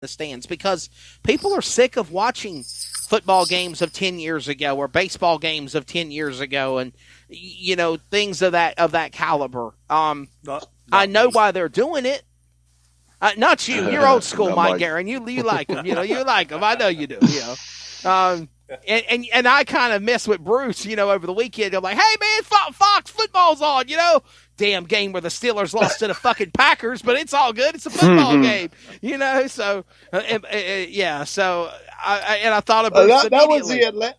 the stands because people are sick of watching football games of 10 years ago or baseball games of 10 years ago and things of that caliber. I know me. why they're doing it. Not you. You're old school, Not Mike Mike. Guerin. You like them. You like them. I know you do. And I kind of mess with Bruce, over the weekend. I'm like, hey, man, Fox football's on, Damn game where the Steelers lost to the fucking Packers, but it's all good. It's a football game, So, yeah. So, I thought of Bruce that was immediately. the Atlanta.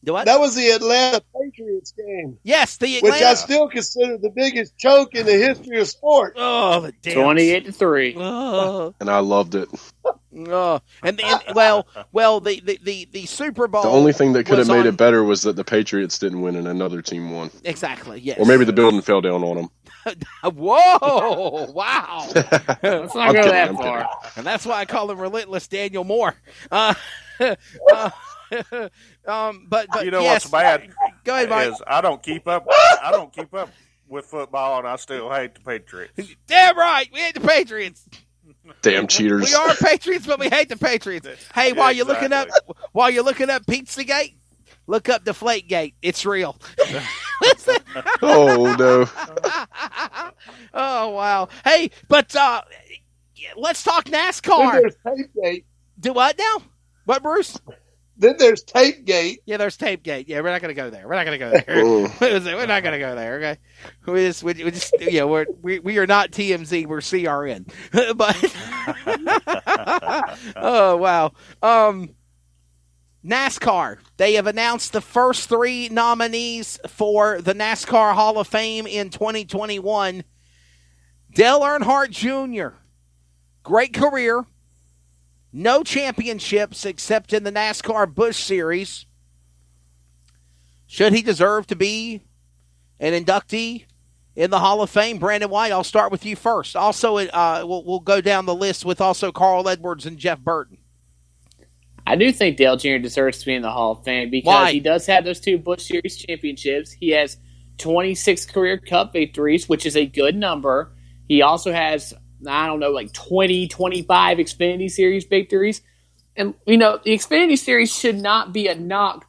What? That was the Atlanta Patriots game. Yes, the which Atlanta. I still consider the biggest choke in the history of sport. Oh, the damn 28-3. Oh. And I loved it. Oh. And then, the Super Bowl. The only thing that could have made on... it better was that the Patriots didn't win and another team won. Exactly, yes. Or maybe the building fell down on them. Whoa! Wow! Let's not go that far. And that's why I call him Relentless Daniel Moore. But what's bad? Go ahead, Mike. Is I don't keep up. I don't keep up with football, and I still hate the Patriots. Damn right, we hate the Patriots. Damn cheaters. We are Patriots, but we hate the Patriots. Hey, while you're looking up Pizzagate, look up Deflategate. It's real. Oh no. Oh wow. Hey, but let's talk NASCAR. Then there's Tapegate. Do what now? What, Bruce? Then there's Tapegate. Yeah, there's Tapegate. Yeah, we're not going to go there. We're not going to go there. We're not going to go there. Okay, we are not TMZ. We're CRN. But oh wow, NASCAR. They have announced the first 3 nominees for the NASCAR Hall of Fame in 2021. Dale Earnhardt Jr. Great career. No championships except in the NASCAR Busch Series. Should he deserve to be an inductee in the Hall of Fame? Brandon White, I'll start with you first. Also, we'll go down the list with also Carl Edwards and Jeff Burton. I do think Dale Jr. deserves to be in the Hall of Fame because he does have those 2 Busch Series championships. He has 26 career Cup victories, which is a good number. He also has, 20, 25 Xfinity Series victories. And, the Xfinity Series should not be a knock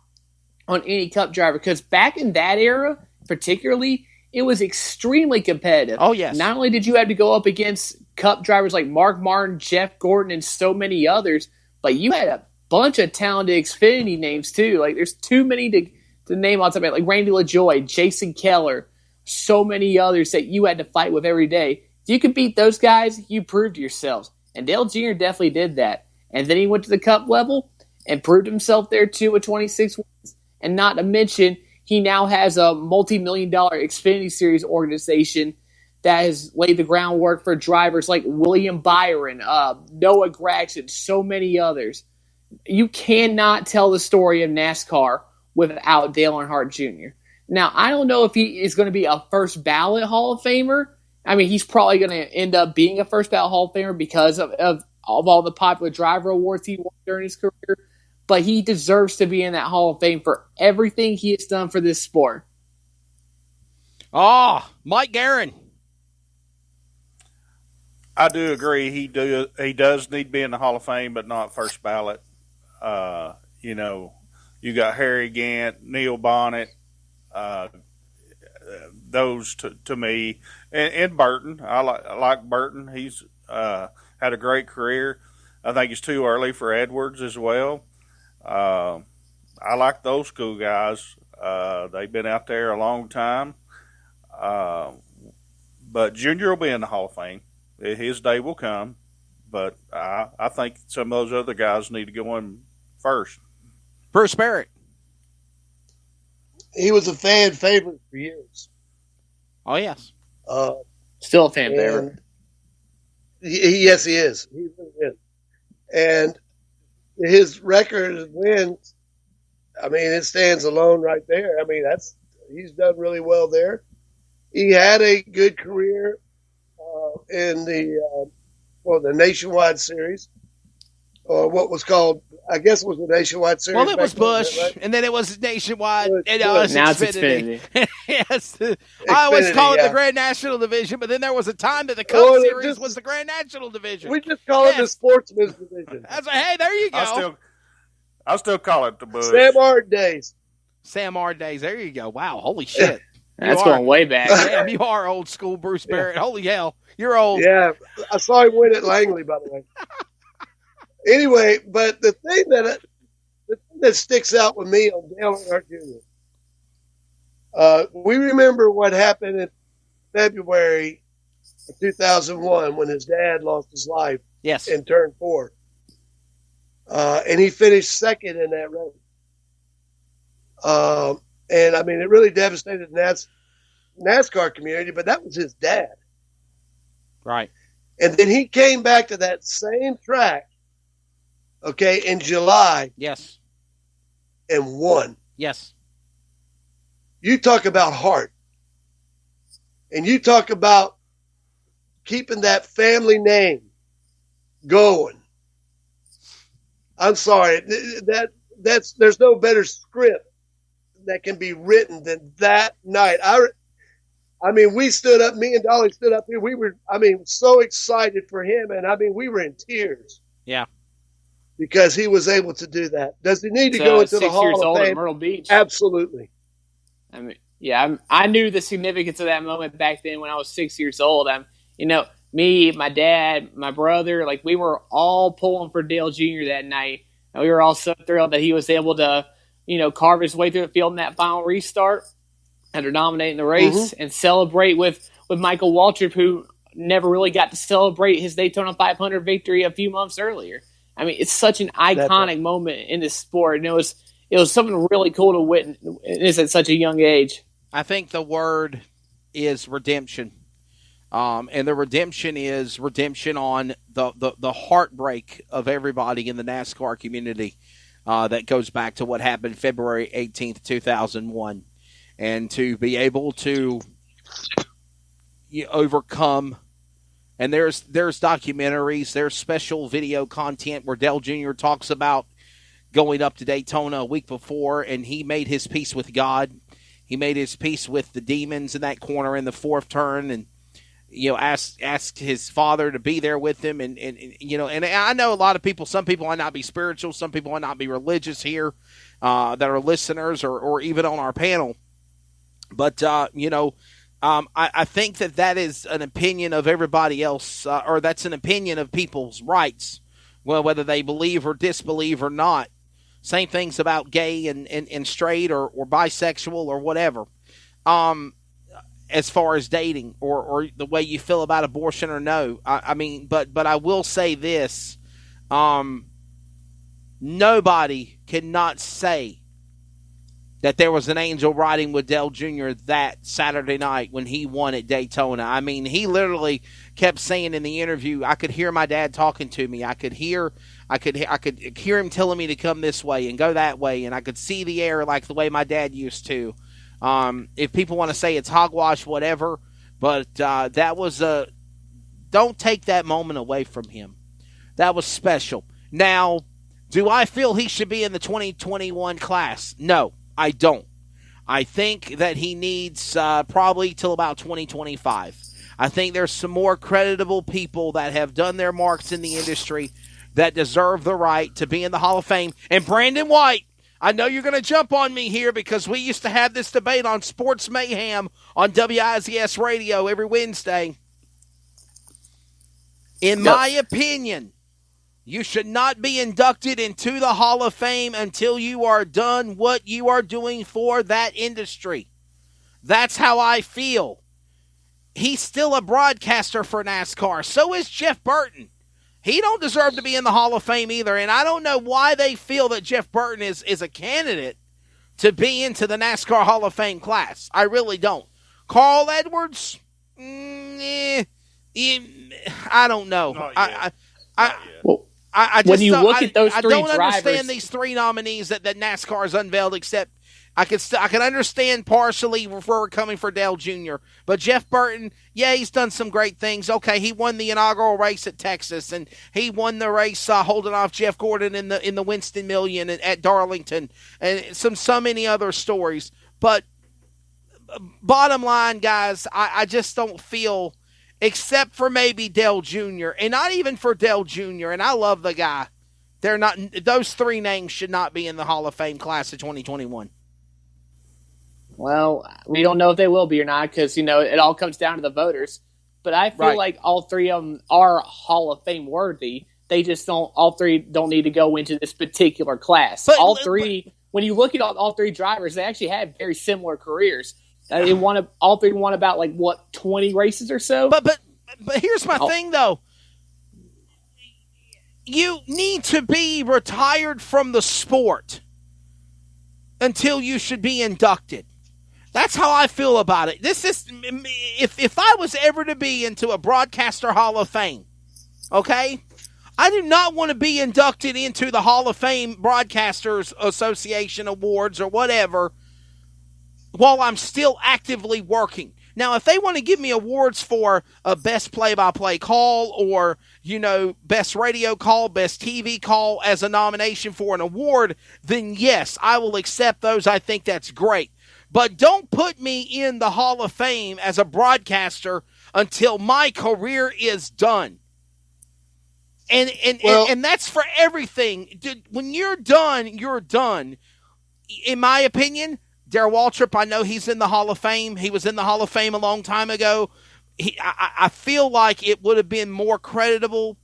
on any Cup driver because back in that era, particularly, it was extremely competitive. Oh, yes. Not only did you have to go up against Cup drivers like Mark Martin, Jeff Gordon, and so many others, but you had a bunch of talented Xfinity names, too. Like, there's too many to name on top of it. Like Randy LaJoy, Jason Keller, so many others that you had to fight with every day. If you could beat those guys, you proved yourselves. And Dale Jr. definitely did that. And then he went to the Cup level and proved himself there too with 26 wins. And not to mention, he now has a multi-million-dollar Xfinity Series organization that has laid the groundwork for drivers like William Byron, Noah Gragson, so many others. You cannot tell the story of NASCAR without Dale Earnhardt Jr. Now, I don't know if he is going to be a first ballot Hall of Famer. I mean, he's probably going to end up being a first ballot Hall of Famer because of all the popular driver awards he won during his career. But he deserves to be in that Hall of Fame for everything he has done for this sport. Oh, Mike Guerin. I do agree. He does need to be in the Hall of Fame, but not first ballot. You got Harry Gant, Neil Bonnet, those to me, and Burton. I like Burton. He's had a great career. I think it's too early for Edwards as well. I like those cool guys. They've been out there a long time. But Junior will be in the Hall of Fame. His day will come. But I think some of those other guys need to go in first. Bruce Barrett. He was a fan favorite for years. Oh, yes. Still a fan favorite. Yes, he is. He really is. And his record of wins, I mean, it stands alone right there. I mean, he's done really well there. He had a good career in the Nationwide Series. or what was called, I guess it was the Nationwide Series. Well, it was back then, Bush, right? and then it was Nationwide, Bush, and Bush. Now it's Xfinity. Xfinity. Yes. I always Xfinity, call it yeah. the Grand National Division, but then there was a time that the Cup Well, it Series just- was the Grand National Division. We just call it the Yes. Sportsman's Division. I was like, hey, there you go. I still call it the Bush. Sam Ard days. Sam R. Days. There you go. Wow. Holy shit. That's are. going way back. Damn, you are old school Bruce Barrett. Holy hell. You're old. Yeah, I saw him win at Langley, by the way. Anyway, but the thing that sticks out with me on Dale Earnhardt Jr. We remember what happened in February of 2001 when his dad lost his life Yes. in turn 4. And he finished second in that race. And I mean, it really devastated the NASCAR community, but that was his dad. Right. And then he came back to that same track, okay, in July Yes. and won. Yes. You talk about heart. And you talk about keeping that family name going. I'm sorry. There's no better script that can be written than that night. I mean, we stood up, me and Dolly stood up here. We were, so excited for him. And we were in tears. Yeah. Because he was able to do that. Does he need to go into the 6 years Hall old of at Fame? Myrtle Beach. Absolutely. I mean, yeah, I knew the significance of that moment back then when I was 6 years old. Me, my dad, my brother, like we were all pulling for Dale Jr. that night. And we were all so thrilled that he was able to, carve his way through the field in that final restart after dominating the race and celebrate with Michael Waltrip, who never really got to celebrate his Daytona 500 victory a few months earlier. I mean, it's such an iconic moment in this sport, and it was something really cool to witness at such a young age. I think the word is redemption. And the redemption is redemption on the heartbreak of everybody in the NASCAR community that goes back to what happened February 18th, 2001. And to be able to overcome, and there's documentaries, there's special video content where Dale Jr. talks about going up to Daytona a week before, and he made his peace with God. He made his peace with the demons in that corner in the fourth turn, and asked his father to be there with him, and I know a lot of people. Some people might not be spiritual, some people might not be religious here that are listeners or even on our panel. But I think that is an opinion of everybody else, or that's an opinion of people's rights. Well, whether they believe or disbelieve or not. Same things about gay and straight or bisexual or whatever. As far as dating or the way you feel about abortion or no. But I will say this. Nobody cannot say that there was an angel riding with Dale Jr. that Saturday night when he won at Daytona. I mean, he literally kept saying in the interview, I could hear my dad talking to me. I could hear him telling me to come this way and go that way, and I could see the air like the way my dad used to. If people want to say it's hogwash, whatever, but that was don't take that moment away from him. That was special. Now, do I feel he should be in the 2021 class? No, I don't. I think that he needs probably till about 2025. I think there's some more creditable people that have done their marks in the industry that deserve the right to be in the Hall of Fame. And Brandon White, I know you're going to jump on me here because we used to have this debate on Sports Mayhem on WIZS Radio every Wednesday. In my opinion, you should not be inducted into the Hall of Fame until you are done what you are doing for that industry. That's how I feel. He's still a broadcaster for NASCAR. So is Jeff Burton. He don't deserve to be in the Hall of Fame either, and I don't know why they feel that Jeff Burton is a candidate to be into the NASCAR Hall of Fame class. I really don't. Carl Edwards? I don't know. Not yet. When you look at those I three don't drivers, understand these three nominees that NASCAR has unveiled, except I can understand partially where we're coming for Dale Jr., but Jeff Burton, yeah, he's done some great things. Okay, he won the inaugural race at Texas, and he won the race holding off Jeff Gordon in the Winston Million at Darlington, and so many other stories. But bottom line, guys, I just don't feel, except for maybe Dale Jr., and not even for Dale Jr., and I love the guy, they're not, those three names should not be in the Hall of Fame class of 2021. Well, we don't know if they will be or not because, it all comes down to the voters. But I feel like all three of them are Hall of Fame worthy. They just all three don't need to go into this particular class. But when you look at all three drivers, they actually had very similar careers. All three won about 20 races or so. But here's my thing though. You need to be retired from the sport until you should be inducted. That's how I feel about it. This is, if I was ever to be into a broadcaster Hall of Fame, okay, I do not want to be inducted into the Hall of Fame Broadcasters Association Awards or whatever while I'm still actively working. Now, if they want to give me awards for a best play-by-play call or, best radio call, best TV call as a nomination for an award, then yes, I will accept those. I think that's great. But don't put me in the Hall of Fame as a broadcaster until my career is done. And that's for everything. When you're done, you're done. In my opinion, Darrell Waltrip, I know he's in the Hall of Fame. He was in the Hall of Fame a long time ago. I feel like it would have been more creditable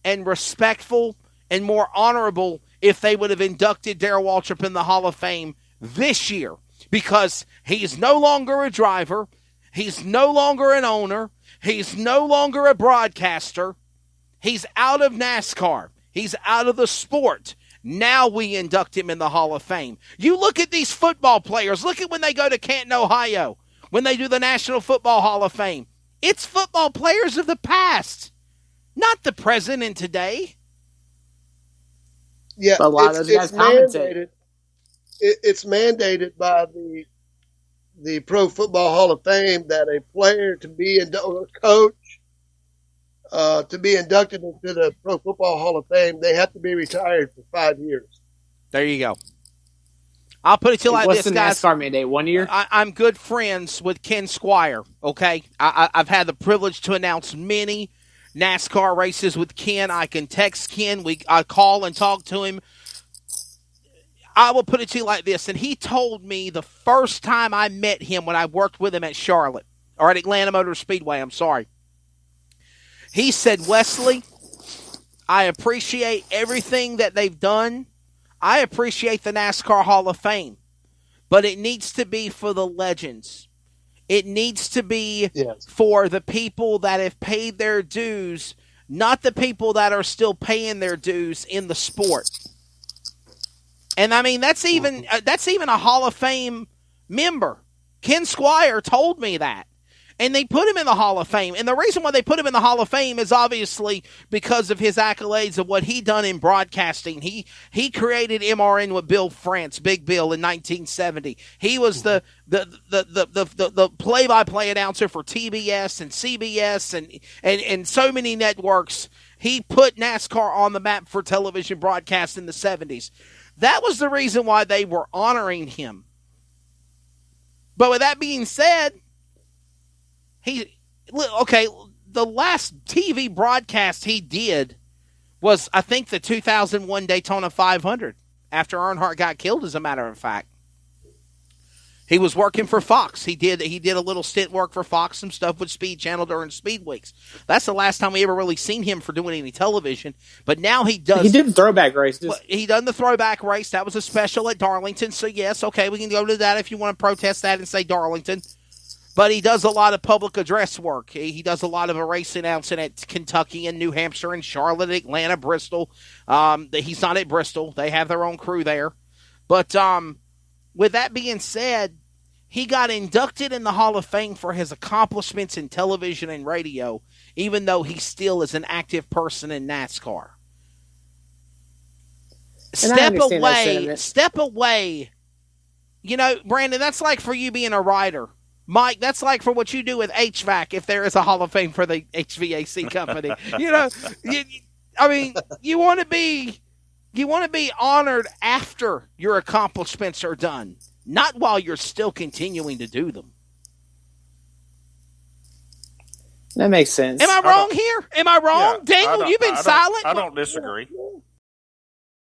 and respectful and more honorable if they would have inducted Darrell Waltrip in the Hall of Fame this year, because he's no longer a driver. He's no longer an owner. He's no longer a broadcaster. He's out of NASCAR. He's out of the sport. Now we induct him in the Hall of Fame. You look at these football players. Look at when they go to Canton, Ohio, when they do the National Football Hall of Fame. It's football players of the past, not the present and today. Yeah, a lot of those guys commentate. It's mandated by the Pro Football Hall of Fame that a player to be a coach to be inducted into the Pro Football Hall of Fame, they have to be retired for 5 years. There you go. I'll put it to you like What's this, the guys. NASCAR mandate? 1 year? I'm good friends with Ken Squire, okay? I've had the privilege to announce many NASCAR races with Ken. I can text Ken. I call and talk to him. I will put it to you like this, and he told me the first time I met him when I worked with him at Charlotte, or at Atlanta Motor Speedway, I'm sorry. He said, Wesley, I appreciate everything that they've done. I appreciate the NASCAR Hall of Fame, but it needs to be for the legends. It needs to be for the people that have paid their dues, not the people that are still paying their dues in the sport. And I mean, that's even a Hall of Fame member. Ken Squire told me that. And they put him in the Hall of Fame. And the reason why they put him in the Hall of Fame is obviously because of his accolades of what he done in broadcasting. He created MRN with Bill France, Big Bill, in 1970. He was the play-by-play announcer for TBS and CBS and so many networks. He put NASCAR on the map for television broadcast in the 70s. That was the reason why they were honoring him. But with that being said, the last TV broadcast he did was, I think, the 2001 Daytona 500 after Earnhardt got killed, as a matter of fact. He was working for Fox. He did a little stint work for Fox, some stuff with Speed Channel during Speed Weeks. That's the last time we ever really seen him for doing any television. But now he does. He did throwback races. Well, he done the throwback race. That was a special at Darlington. So yes, okay, we can go to that if you want to protest that and say Darlington. But he does a lot of public address work. He does a lot of a race announcing at Kentucky and New Hampshire and Charlotte, Atlanta, Bristol. He's not at Bristol. They have their own crew there. But with that being said, he got inducted in the Hall of Fame for his accomplishments in television and radio, even though he still is an active person in NASCAR. Step away. Brandon, that's like for you being a writer. Mike, that's like for what you do with HVAC if there is a Hall of Fame for the HVAC company. You want to be honored after your accomplishments are done, not while you're still continuing to do them. That makes sense. Am I wrong here? Am I wrong? Yeah, Dangle, you've been silent. I don't disagree.